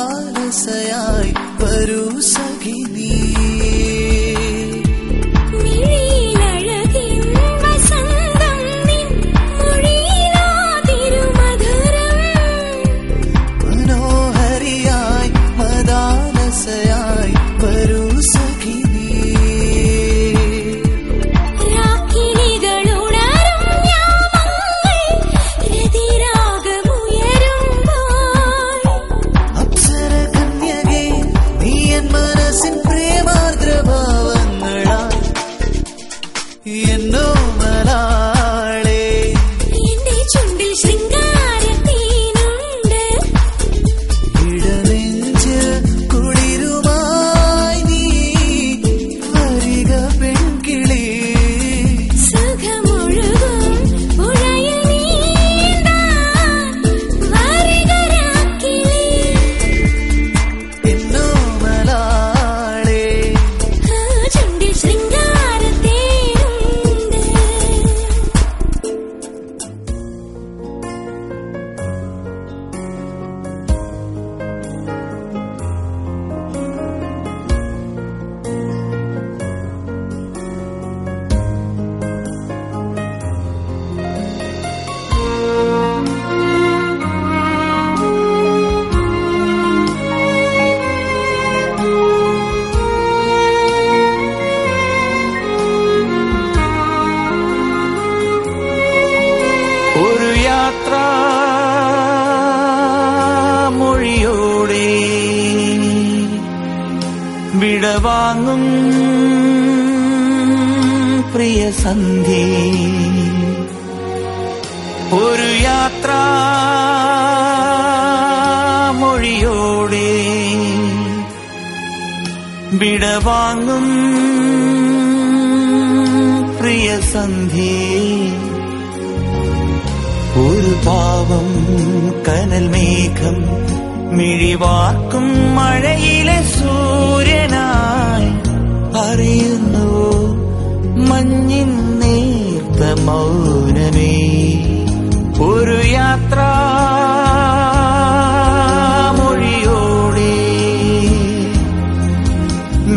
മദാലസയായി വരൂ സഖി നീ. മനോഹരിയായി മദാലസയായി വരൂ സഖി നീ. എന്നോ മലാളേ എന്റെ ചുണ്ടിൽ ശൃംഗാരത്തീനുണ്ട്. ഇടനെഞ്ച് കുളിരുമായി നീ വരിക പെൺകിളി. സുഖമൊഴുകും പുഴയിൽ നീന്താൻ വരിക രാക്കിളി. എന്നോ മലാളേ ചുണ്ടിൽ ശൃംഗാര യാത്രാമൊഴിയോടെ വിടവാങ്ങും പ്രിയ സന്ധ്യേ, ഒരു യാത്രാമൊഴിയോടെ വിടവാങ്ങും പ്രിയ സന്ധ്യേ, ഒരു പാവം കനൽ മേഘം മിഴിവാർക്കും മഴയിലെ സൂര്യനായി അറിയുന്നു മഞ്ഞിൻ നേർത്ത മൗനമേ, ഒരു യാത്രാമൊഴിയോടെ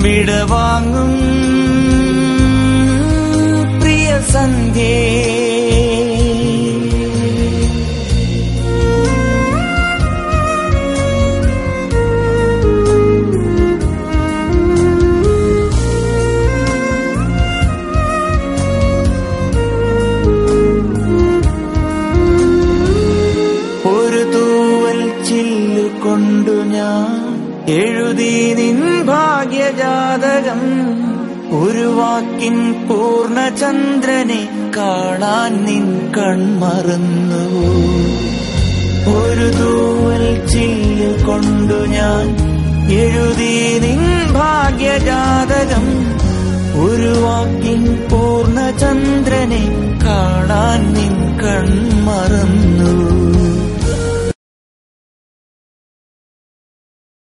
വിടവാങ്ങും പ്രിയ സന്ധ്യേ. കൊണ്ടു ഞാൻ എഴുതി നിൻ ഭാഗ്യജാതകം, ഒരു വാക്കിൻ പൂർണ്ണചന്ദ്രനെ കാണാൻ നിൻ കൺമറന്നു. ഒരു തൂവൽ ചില്ലു കൊണ്ടു ഞാൻ എഴുതി നിൻ ഭാഗ്യജാതകം, ഒരു വാക്കിൻ പൂർണ്ണചന്ദ്രനെ കാണാൻ നിൻ കൺമറന്നു.